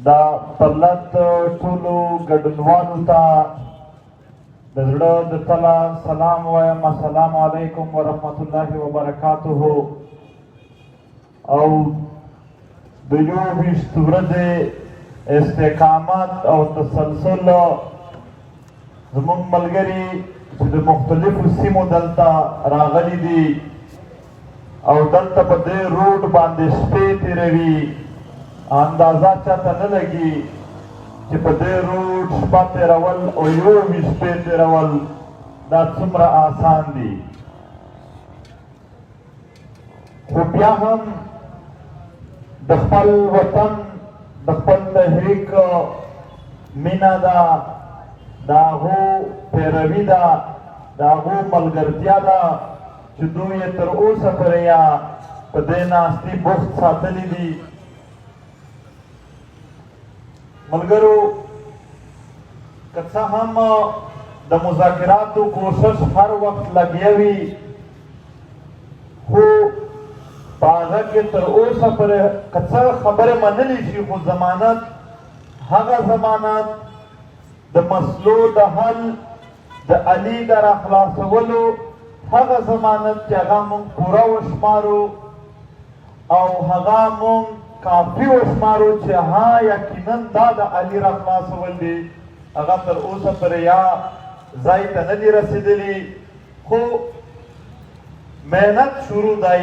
دا پرلط ټولو ګډونوالو ته د زړه د تله سلام وایم. السلام علیکم ورحمت الله وبرکاته. او د 21 ورځې استقامت او تسلسل زموږ ملګري چې د مختلفو سیمو دلته راغلي دي او دلته په دې روډ باندې شپې تېروي، اندازه چاته نه لګي چې په دې روډ شپه تېرول او 21 شپې تېرول دا څومره آسان دي. خو بیا هم د خپل وطن د خپل تحریک مینه ده، د هغو پیروي ده، د هغو ملګرتیا ده چې دوی یې تر اوسه پورې یا په دې ناستي بوخت ساتلي دي. ملګرو، که څه هم د مذاکراتو کوشش هر وخت لګیا وي، خو په هغه کې تر اوسه پورې که څه خبرې منلی شي، خو ضمانت هغه ضمانت د مسلو د حل د علي د راخلاصولو هغه ضمانت چې هغه مونږ پوره وشمارو او هغه مونږ کافي وشمارو چې ها یقینا دا د علي راخلاصول دي، هغه تر اوسه پورې یا ځای ته نه دي رسېدلي. خو محنت شروع دی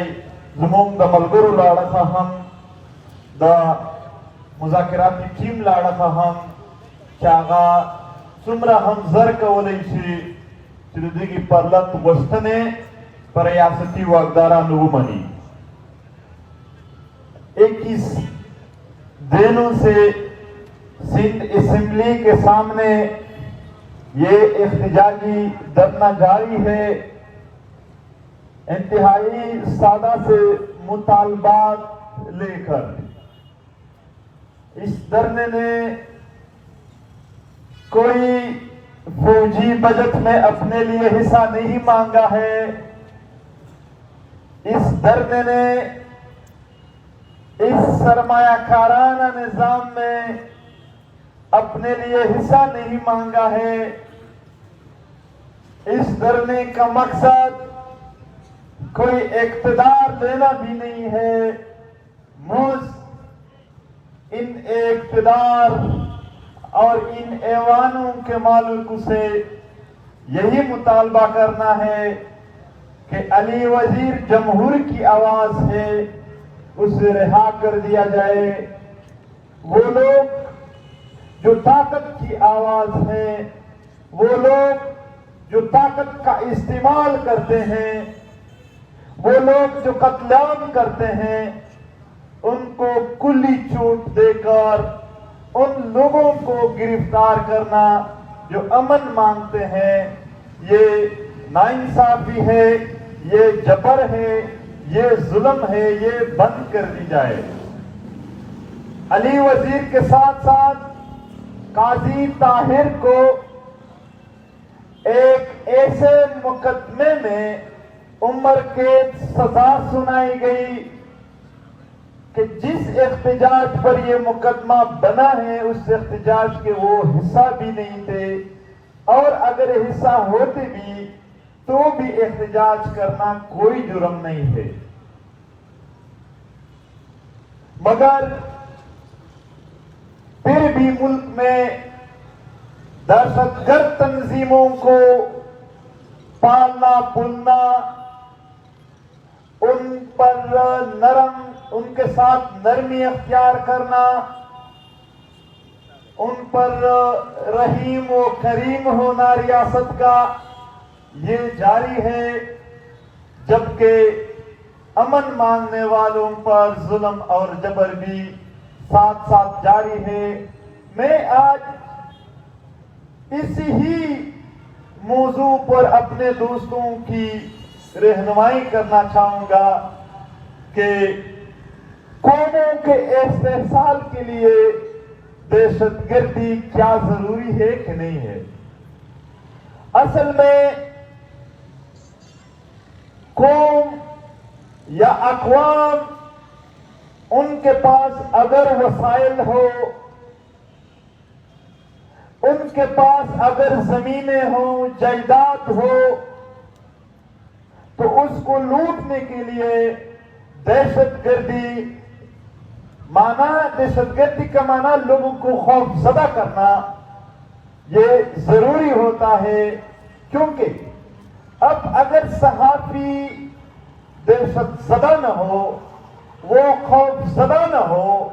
زموږ د ملګرو له اړخه هم، د مذاکراتي ټیم له اړخه هم، چې هغه څومره هم زر کولی شي چې د دغې پرلط غوښتنې په ریاستي واکدارانو ومني. 21 دنوں سے سندھ اسمبلی کے سامنے یہ احتجاجی دھرنا جاری ہے. انتہائی سادہ سے مطالبات لے کر اس دھرنے نے کوئی فوجی بجٹ میں اپنے لیے حصہ نہیں مانگا ہے. اس دھرنے نے اس سرمایہ کارانہ نظام میں اپنے لیے حصہ نہیں مانگا ہے. اس دھرنے کا مقصد کوئی اقتدار دینا بھی نہیں ہے. ان اقتدار اور ان ایوانوں کے مالکوں سے یہی مطالبہ کرنا ہے کہ علی وزیر جمہور کی آواز ہے، اسے رہا کر دیا جائے. وہ لوگ جو طاقت کی آواز ہیں، وہ لوگ جو طاقت کا استعمال کرتے ہیں، وہ لوگ جو قتل عام کرتے ہیں، ان کو کلی چھوٹ دے کر ان لوگوں کو گرفتار کرنا جو امن مانگتے ہیں، یہ ناانصافی ہے، یہ جبر ہے، یہ ظلم ہے، یہ بند کر دی جائے. علی وزیر کے ساتھ ساتھ قاضی طاہر کو ایک ایسے مقدمے میں عمر قید سزا سنائی گئی کہ جس احتجاج پر یہ مقدمہ بنا ہے اس احتجاج کے وہ حصہ بھی نہیں تھے، اور اگر حصہ ہوتے بھی تو بھی احتجاج کرنا کوئی جرم نہیں ہے. مگر پھر بھی ملک میں دہشت گرد تنظیموں کو پالنا پلنا، ان پر ان کے ساتھ نرمی اختیار کرنا، ان پر رحیم و کریم ہونا ریاست کا، یہ جاری ہے. جبکہ امن مانگنے والوں پر ظلم اور جبر بھی ساتھ ساتھ جاری ہے. میں آج اسی ہی موضوع پر اپنے دوستوں کی رہنمائی کرنا چاہوں گا کہ قوموں کے استحصال کے لیے دہشت گردی کیا ضروری ہے کہ نہیں ہے. اصل میں قوم یا اقوام ان کے پاس اگر وسائل ہو ان کے پاس اگر زمینیں ہوں، جائیداد ہو، تو اس کو لوٹنے کے لیے دہشت گردی کا معنی لوگوں کو خوف زدہ کرنا یہ ضروری ہوتا ہے، کیونکہ اب اگر صحافی دہشت زدہ نہ ہو، وہ خوف زدہ نہ ہو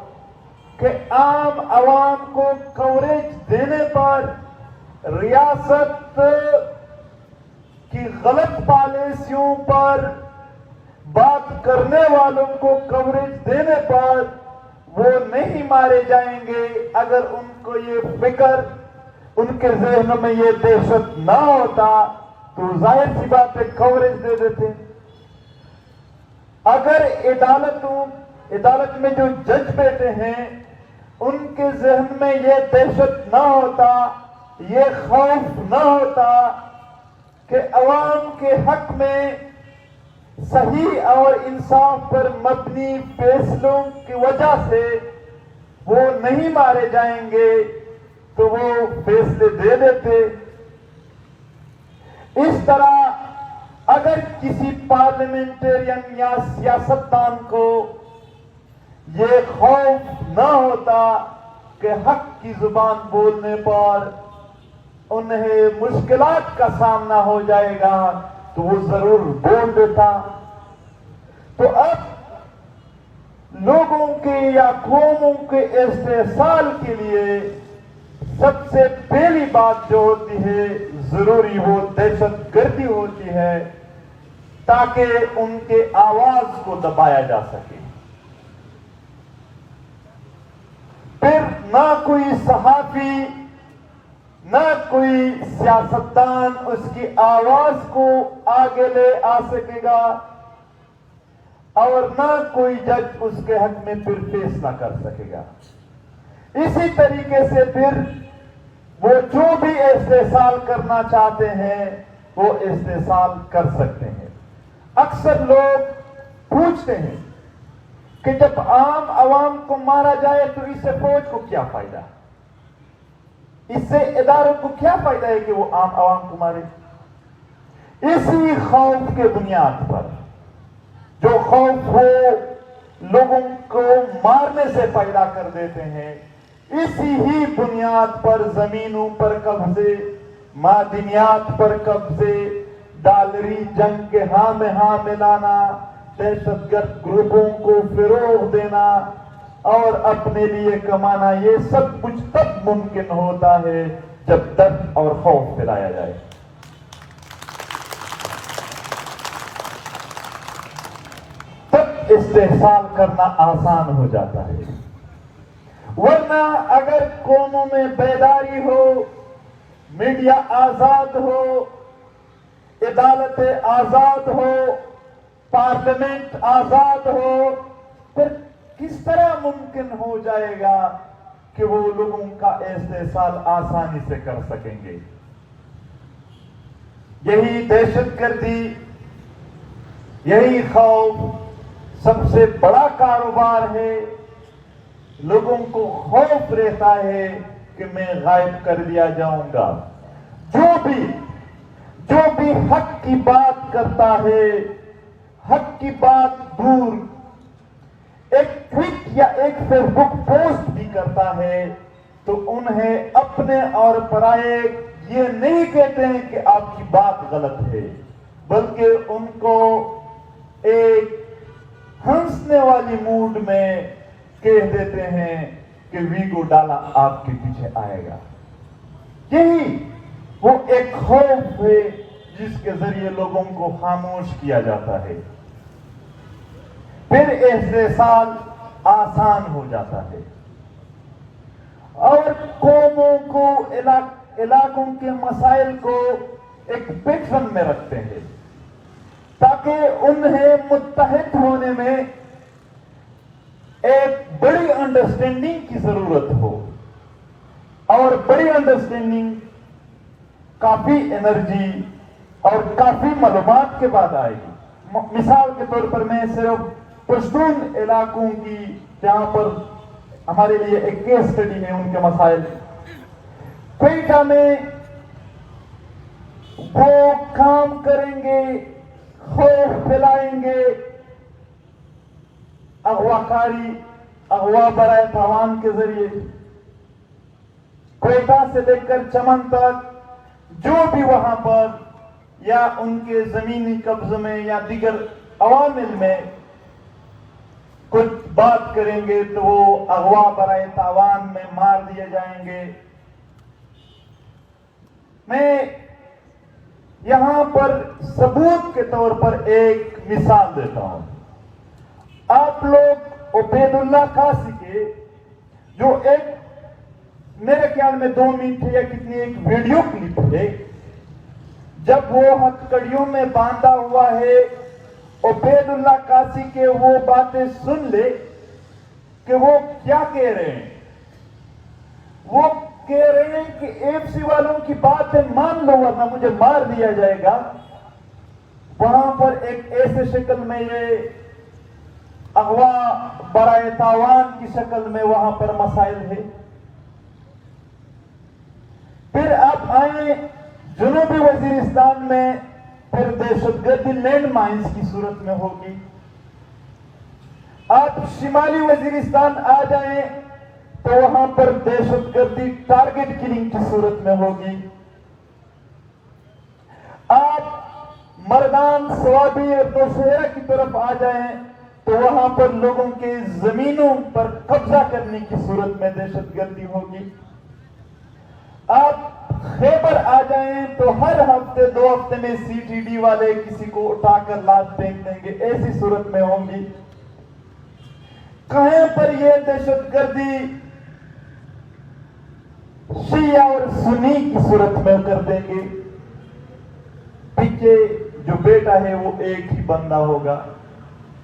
کہ عام عوام کو کوریج دینے پر ریاست کی غلط پالیسیوں پر بات کرنے والوں کو کوریج دینے پر وہ نہیں مارے جائیں گے، اگر ان کو یہ فکر، ان کے ذہن میں یہ دہشت نہ ہوتا تو ظاہر سی بات ہے کوریج دے دیتے۔ اگر عدالت میں جو جج بیٹھے ہیں ان کے ذہن میں یہ دہشت نہ ہوتا، یہ خوف نہ ہوتا کہ عوام کے حق میں صحیح اور انصاف پر مبنی فیصلوں کی وجہ سے وہ نہیں مارے جائیں گے، تو وہ فیصلے دے دیتے۔ اس طرح اگر کسی پارلیمنٹرین یا سیاستدان کو یہ خوف نہ ہوتا کہ حق کی زبان بولنے پر انہیں مشکلات کا سامنا ہو جائے گا تو وہ ضرور بول دیتا۔ تو اب لوگوں کے یا قوموں کے استحصال کے لیے سب سے پہلی بات جو ہوتی ہے ضروری وہ دہشت گردی ہوتی ہے، تاکہ ان کے آواز کو دبایا جا سکے۔ پھر نہ کوئی صحافی، نہ کوئی سیاستدان اس کی آواز کو آگے لے آ سکے گا، اور نہ کوئی جج اس کے حق میں پھر فیصلہ کر سکے گا۔ اسی طریقے سے پھر وہ جو بھی استحصال کرنا چاہتے ہیں وہ استحصال کر سکتے ہیں۔ اکثر لوگ پوچھتے ہیں کہ جب عام عوام کو مارا جائے تو اس سے فوج کو کیا فائدہ، اس سے اداروں کو کیا فائدہ ہے کہ وہ عام عوام کو مارے؟ اسی خوف کے بنیاد پر، جو خوف وہ لوگوں کو مارنے سے پیدا کر دیتے ہیں، اسی ہی بنیاد پر زمینوں پر قبضے، معدنیات پر قبضے، ڈالری جنگ کے ہاں میں ہاں ملانا، دہشت گرد گروپوں کو فروغ دینا اور اپنے لیے کمانا، یہ سب کچھ تب ممکن ہوتا ہے جب ڈر اور خوف پھیلایا جائے۔ تب استحصال کرنا آسان ہو جاتا ہے۔ ورنہ اگر قوموں میں بیداری ہو، میڈیا آزاد ہو، عدالتیں آزاد ہو، پارلیمنٹ آزاد ہو، پھر کس طرح ممکن ہو جائے گا کہ وہ لوگوں کا استحصال آسانی سے کر سکیں گے؟ یہی دہشت گردی، یہی خوف سب سے بڑا کاروبار ہے۔ لوگوں کو خوف رہتا ہے کہ میں غائب کر دیا جاؤں گا۔ جو بھی حق کی بات کرتا ہے، حق کی بات دور ایک ٹویٹ یا ایک فیس بک پوسٹ بھی کرتا ہے، تو انہیں اپنے اور پرائے یہ نہیں کہتے ہیں کہ آپ کی بات غلط ہے، بلکہ ان کو ایک ہنسنے والی موڈ میں کہہ دیتے ہیں کہ ویگو ڈالا آپ کے پیچھے آئے گا۔ یہی وہ ایک خوف ہے جس کے ذریعے لوگوں کو خاموش کیا جاتا ہے، پھر استحصال آسان ہو جاتا ہے، اور قوموں کو، علاقوں کے مسائل کو ایک پیٹرن میں رکھتے ہیں تاکہ انہیں متحد ہونے میں ایک بڑی انڈرسٹینڈنگ کی ضرورت ہو، اور بڑی انڈرسٹینڈنگ کافی انرجی اور کافی معلومات کے بعد آئے گی۔ مثال کے طور پر میں صرف پشتون علاقوں کی جہاں پر ہمارے لیے ایک کیس اسٹڈی ہے ان کے مسائل، کوئٹہ میں وہ کام کریں گے، خوف پھیلائیں گے، اغواکاری، اغوا برائے تاوان کے ذریعے کوئٹہ سے لے کر چمن تک جو بھی وہاں پر یا ان کے زمینی قبضے میں یا دیگر عوامل میں کچھ بات کریں گے تو وہ اغوا برائے تاوان میں مار دیے جائیں گے۔ میں یہاں پر ثبوت کے طور پر ایک مثال دیتا ہوں۔ آپ لوگ عبید اللہ قاسی کے جو ایک میرے خیال میں 2 منٹ یا کتنی ایک ویڈیو کلپ ہے، جب وہ ہتھکڑیوں میں باندھا ہوا ہے، عبید اللہ قاسی کے وہ باتیں سن لے کہ وہ کیا کہہ رہے ہیں۔ وہ کہہ رہے ہیں کہ ایف سی والوں کی باتیں مان لو ورنہ مجھے مار دیا جائے گا۔ وہاں پر ایک ایسے شکل میں یہ اغوا برائے تاوان کی شکل میں وہاں پر مسائل ہے۔ پھر آپ آئیں جنوبی وزیرستان میں، پھر دہشت گردی لینڈ مائنز کی صورت میں ہوگی۔ آپ شمالی وزیرستان آ جائیں تو وہاں پر دہشت گردی ٹارگٹ کلنگ کی صورت میں ہوگی۔ آپ مردان، سوابی اور نوشہرہ کی طرف آ جائیں تو وہاں پر لوگوں کے زمینوں پر قبضہ کرنے کی صورت میں دہشت گردی ہوگی۔ آپ خیبر آ جائیں تو ہر ہفتے 2 ہفتے میں سی ٹی ڈی والے کسی کو اٹھا کر لات پھینک دیں گے، ایسی صورت میں ہوں گی۔ کہیں پر یہ دہشت گردی شیعہ اور سنی کی صورت میں کر دیں گے۔ پیچھے جو بیٹا ہے وہ ایک ہی بندہ ہوگا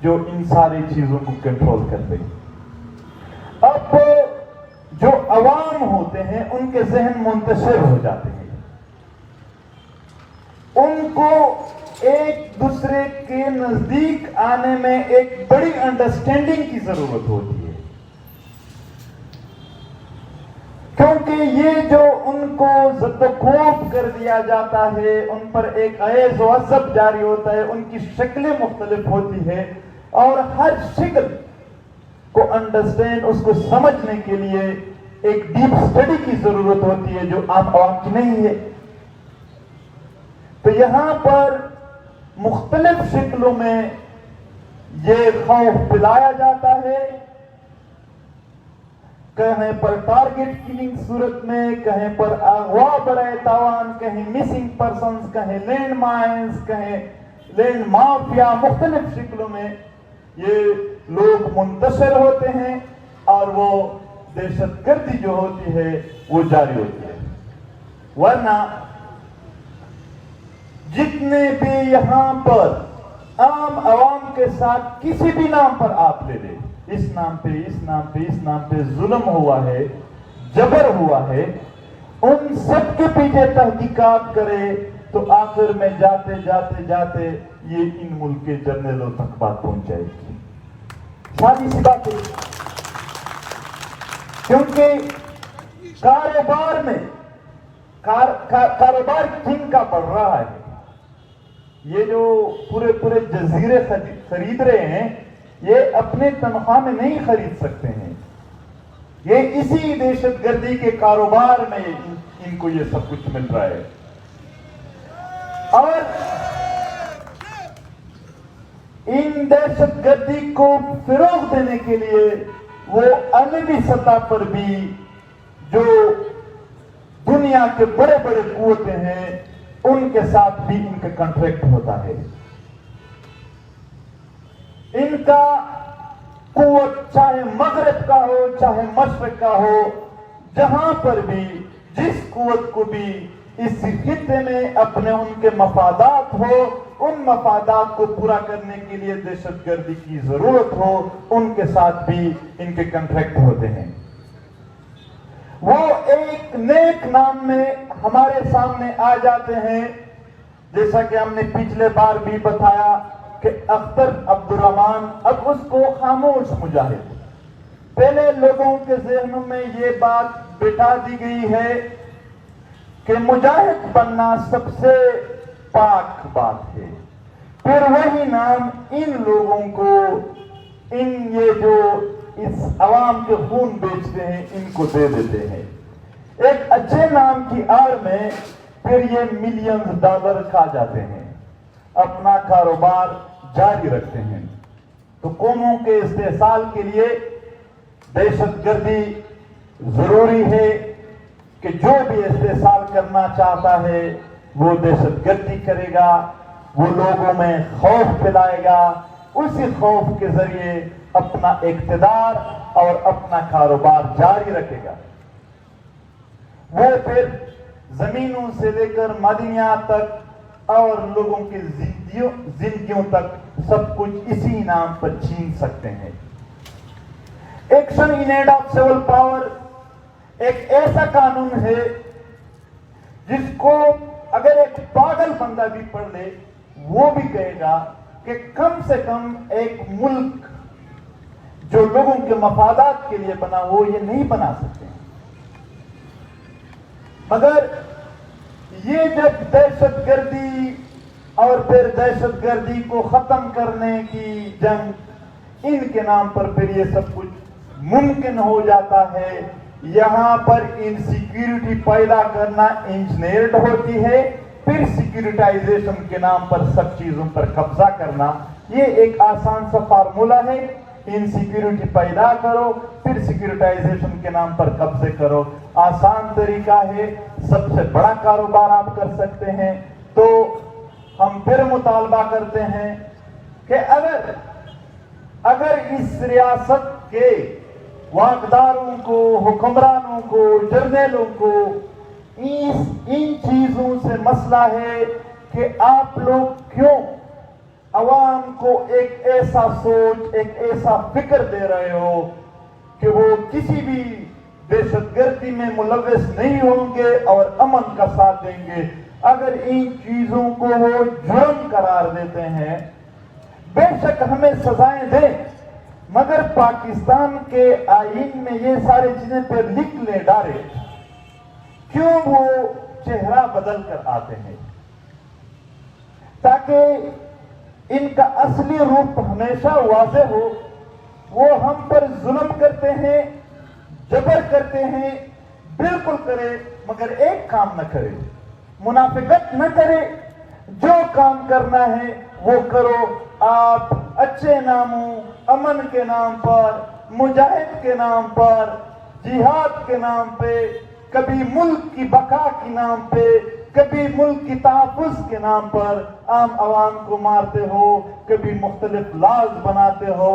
جو ان ساری چیزوں کو کنٹرول کر دے گا۔ اب جو عوام ہوتے ہیں ان کے ذہن منتشر ہو جاتے ہیں، ان کو ایک دوسرے کے نزدیک آنے میں ایک بڑی انڈرسٹینڈنگ کی ضرورت ہوتی ہے، کیونکہ یہ جو ان کو زد و کوب کر دیا جاتا ہے، ان پر ایک عیض و عصب جاری ہوتا ہے، ان کی شکلیں مختلف ہوتی ہے اور ہر شکل کو انڈرسٹینڈ، اس کو سمجھنے کے لیے ایک ڈیپ سٹڈی کی ضرورت ہوتی ہے جو عام عوام کی نہیں ہے۔ تو یہاں پر مختلف شکلوں میں یہ خوف پلایا جاتا ہے، کہیں پر ٹارگٹ کلنگ صورت میں، کہیں پر اغوا برائے تاوان، کہیں مسنگ پرسنز، کہیں لینڈ مائنز، کہیں لینڈ مافیا، مختلف شکلوں میں یہ لوگ منتشر ہوتے ہیں اور وہ دہشت گردی جو ہوتی ہے وہ جاری ہوتی ہے۔ ورنہ جتنے بھی یہاں پر عام عوام کے ساتھ کسی بھی نام پر آپ لے لیں، اس نام پہ، اس نام پہ، اس نام پہ ظلم ہوا ہے، جبر ہوا ہے، ان سب کے پیچھے تحقیقات کرے تو آخر میں جاتے جاتے جاتے یہ ان ملک کے جرنیلوں تک بات پہنچ جائے گی۔ ساری سی بات ہے، کیونکہ کاروبار میں کاروبار جن کا بڑھ رہا ہے، یہ جو پورے جزیرے خرید رہے ہیں، یہ اپنے تنخواہ میں نہیں خرید سکتے ہیں، یہ اسی دہشت گردی کے کاروبار میں ان کو یہ سب کچھ مل رہا ہے۔ اور ان دہشت گردی کو فروغ دینے کے لیے وہ عالمی سطح پر بھی جو دنیا کے بڑے بڑے قوتیں ہیں ان کے ساتھ بھی ان کا کنٹریکٹ ہوتا ہے۔ ان کا قوت چاہے مغرب کا ہو چاہے مشرق کا ہو، جہاں پر بھی جس قوت کو بھی اس خطے میں اپنے ان کے مفادات ہو، ان مفادات کو پورا کرنے کے لیے دہشت گردی کی ضرورت ہو، ان کے ساتھ بھی ان کے کنٹریکٹ ہوتے ہیں۔ وہ ایک نیک نام میں ہمارے سامنے آ جاتے ہیں، جیسا کہ ہم نے پچھلے بار بھی بتایا کہ اختر عبد الرحمان، اب اس کو خاموش مجاہد، پہلے لوگوں کے ذہنوں میں یہ بات بٹھا دی گئی ہے کہ مجاہد بننا سب سے پاک بات ہے، پھر وہی نام ان لوگوں کو، یہ جو اس عوام کے خون بیچتے ہیں ان کو دے دیتے ہیں، ایک اچھے نام کی آڑ میں پھر یہ ملینز ڈالر کھا جاتے ہیں، اپنا کاروبار جاری رکھتے ہیں۔ تو قوموں کے استحصال کے لیے دہشت گردی ضروری ہے کہ جو بھی استحصال کرنا چاہتا ہے وہ دہشت گردی کرے گا، وہ لوگوں میں خوف پھیلائے گا، اسی خوف کے ذریعے اپنا اقتدار اور اپنا کاروبار جاری رکھے گا۔ وہ پھر زمینوں سے لے کر معدنیات تک اور لوگوں کی زندگیوں تک سب کچھ اسی نام پر چھین سکتے ہیں۔ Action in aid of civil power ایک ایسا قانون ہے جس کو اگر ایک پاگل بندہ بھی پڑھ لے وہ بھی کہے گا کہ کم سے کم ایک ملک جو لوگوں کے مفادات کے لیے بنا وہ یہ نہیں بنا سکتے۔ مگر یہ جب دہشت گردی اور پھر دہشت گردی کو ختم کرنے کی جنگ ان کے نام پر پھر یہ سب کچھ ممکن ہو جاتا ہے، یہاں پر انسیکیورٹی پیدا کرنا انجینئرڈ ہوتی ہے، پھر سیکیورٹائزیشن کے نام پر سب چیزوں پر قبضہ کرنا، یہ ایک آسان سا فارمولا ہے، انسیکیورٹی پیدا کرو پھر سیکیورٹائزیشن کے نام پر قبضے کرو، آسان طریقہ ہے، سب سے بڑا کاروبار آپ کر سکتے ہیں۔ تو ہم پھر مطالبہ کرتے ہیں کہ اگر اس ریاست کے واقداروں کو، حکمرانوں کو، جرنیلوں کو ان چیزوں سے مسئلہ ہے کہ آپ لوگ کیوں عوام کو ایک ایسا سوچ، ایک ایسا فکر دے رہے ہو کہ وہ کسی بھی دہشت گردی میں ملوث نہیں ہوں گے اور امن کا ساتھ دیں گے، اگر ان چیزوں کو وہ جرم قرار دیتے ہیں، بے شک ہمیں سزائیں دیں، مگر پاکستان کے آئین میں یہ سارے چیزیں پہ لکھ لے ڈالے، کیوں وہ چہرہ بدل کر آتے ہیں؟ تاکہ ان کا اصلی روپ ہمیشہ واضح ہو۔ وہ ہم پر ظلم کرتے ہیں، جبر کرتے ہیں، بالکل کرے مگر ایک کام نہ کرے، منافقت نہ کرے، جو کام کرنا ہے وہ کرو۔ آپ اچھے ناموں، امن کے نام پر، مجاہد کے نام پر، جہاد کے نام پہ، کبھی ملک کی بقا کے نام پہ، کبھی ملک کی تحفظ کے نام پر عام عوام کو مارتے ہو، کبھی مختلف لاز بناتے ہو۔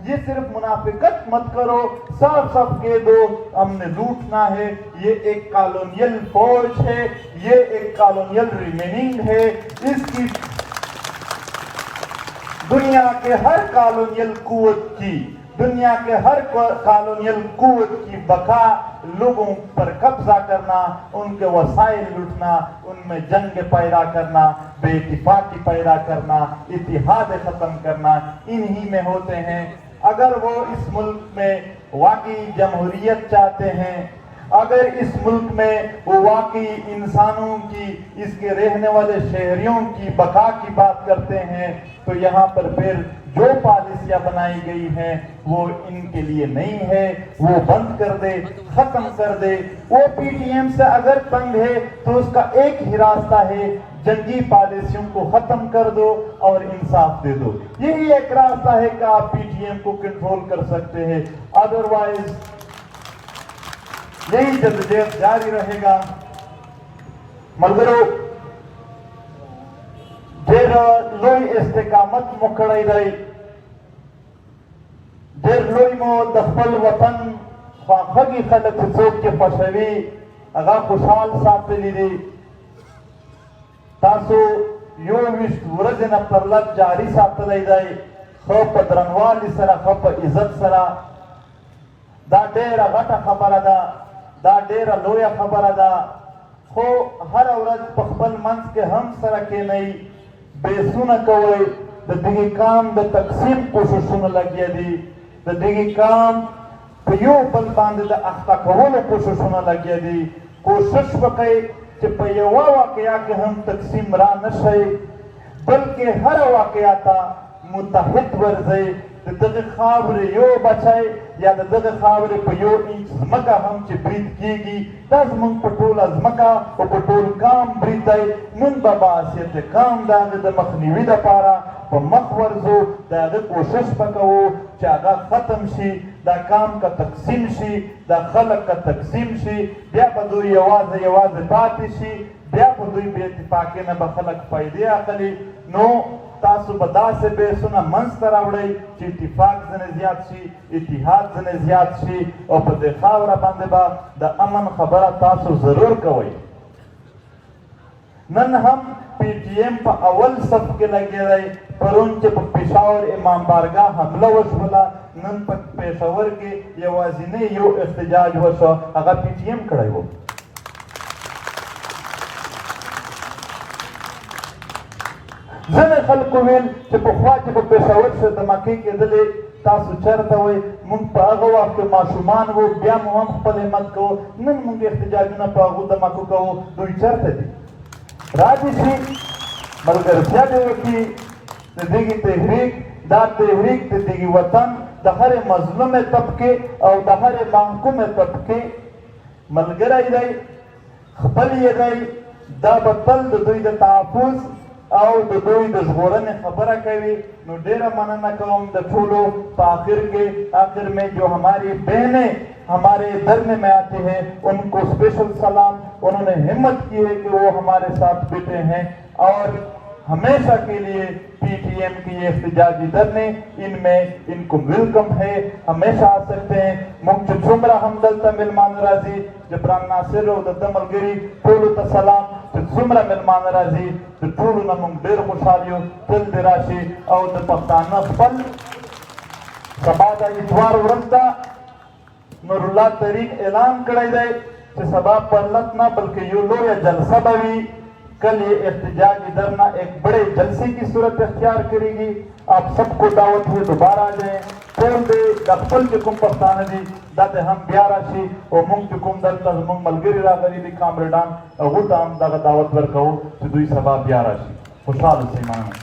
یہ صرف منافقت مت کرو، صاف صاف کہہ دو ہم نے لوٹنا ہے، یہ ایک کالونیل فوج ہے، یہ ایک کالونیل ریمیننگ ہے، اس کی دنیا کے ہر کالونیل قوت کی، دنیا کے ہر کالونیل قوت کی بقا، لوگوں پر قبضہ کرنا، ان کے وسائل لوٹنا، ان میں جنگ پیدا کرنا، بے اتفاقی پیدا کرنا، اتحاد ختم کرنا، انہی میں ہوتے ہیں۔ اگر وہ اس ملک میں واقعی جمہوریت چاہتے ہیں، اگر اس ملک میں وہ واقعی انسانوں کی، اس کے رہنے والے شہریوں کی بقا کی بات کرتے ہیں، تو یہاں پر پھر جو پالیسیاں بنائی گئی ہیں وہ ان کے لیے نہیں ہے، وہ بند کر دے، ختم کر دے۔ وہ پی ٹی ایم سے اگر تنگ ہے تو اس کا ایک ہی راستہ ہے، جنگی پالیسیوں کو ختم کر دو اور انصاف دے دو، یہی ایک راستہ ہے کہ آپ پی ٹی ایم کو کنٹرول کر سکتے ہیں، ادروائز یہی جدوجہد جاری رہے گا۔ ملگرو ډېر لوی استقامت مو کړی دی، ډېر لوی مو د خپل وطن خواخوږي خلک چې څوک چې خوښوي هغه خوشحال ساتلی دي۔ تاسو 21 ورځې نه پرلط جاري ساتلی دی، ښه په درنوالي سره، ښه په عزت سره۔ دا ډېره غټه خبره ده، دا ډېره لویه خبره ده، خو هره ورځ په خپل منځ کې هم سره کښېنئ، بیسونه کوئ، د دغه کام د تقسیم کوششونه لګیا دي، د دغه کام په یو بل باندې د اخته کولو کوششونه لګیا دي۔ کوشش وکړئ چې په یوه واقعه کې هم تقسیم را نشئ بلکې هره واقعه ته متحد ورځئ د دغه خاورې یو بچی یا د دغه خاورې په یو انچ ځمکه هم چې برید کېږي دا زموږ په ټوله ځمکه او په ټول قام برید دی موږ به باحثیت قام د هغې د مخنیوي دپاره په مخ ورځو د هغې کوشش به کوو چې هغه ختم شي دا قام که تقسیم شي دا خلک که تقسیم شي بیا به دوی یوازې پاتې شي بیا په دوی بې اتفاقۍ نه به خلک فایدې اخلي نو تاسو به داسې بحثونه منځته راوړئ چې اتفاق ځنې زیات شي اتحاد ځنې زیات شي او په دې خاوره باندې به د امن خبره تاسو ضرور کوئ نن هم پی ټي ایم په اول صف کې لګی دی پرون چې په پېښور امام بارګاه حمله وشوله نن په پېښور کې یوازینی یو احتجاج وشو هغه پی ټي ایم کړی و ځینې خلکو ویل چې پخوا چې په پېښور کې دماکې کېدلې تاسو چېرته وئ موږ په هغه وخت کې ماشومان وو بیا مو هم خپل همت کوو نن موږ احتجاجونه په هغو دماکو کوو دوی چېرته دي راځي شي ملګرتیا دې وکړي د دغې تحریک دا تحریک د دغې وطن د هرې مظلومې طبقې او د هرې محکومې طبقې ملګری دی خپل یې دی دا به تل د دوی د تحفظ او د دوی د ژغورنې خبره کوي نو ډیره مننه کوم د ټولو په آخر میں جو ہماری بہنیں ہمارے دھرنے میں آتے ہیں ان کو اسپیشل سلام انہوں نے ہمت کی ہے کہ وہ ہمارے ساتھ بیٹھے ہیں اور ہمیشہ کے لیے پی ٹی ایم کی یہ احتجاجی دھرنے ان میں ان کو ویلکم ہے ہمیشہ آ سکتے ہیں موږ چې څومره همدلته میلمانه راځي جبران ناصر او د ده ملګري ټولو ته سلام چې څومره میلمانه راځي د ټولو نه موږ ډېر خوشحال یو تل دې راشي او د پښتانه خپل سبا د اتوار ورځ ده نور الله طریق اعلان کړی دی چې سبا پرلت نه بلکې یو لویه جلسه به وي کل یہ احتجاجی دھرنا ایک بڑے جلسے کی صورت اختیار کرے گی آپ سب کو دعوت ہے دوبارہ آ جائیں ټول دې د خپل چې کوم پښتانه دي دا ته هم بیا راشي او موږ چې کوم دلته زموږ ملګري راغلي دي کامریډان هغو ته هم دغه دعوت ورکوو چې دوی سبا بیا راشي خوشحاله اوسئ مننه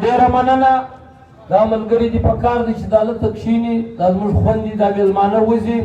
ډېره مننه دا ملګري دي پکار دي چې دا هلته کښېني دا زموږ خویندې دا مېلمانه وځي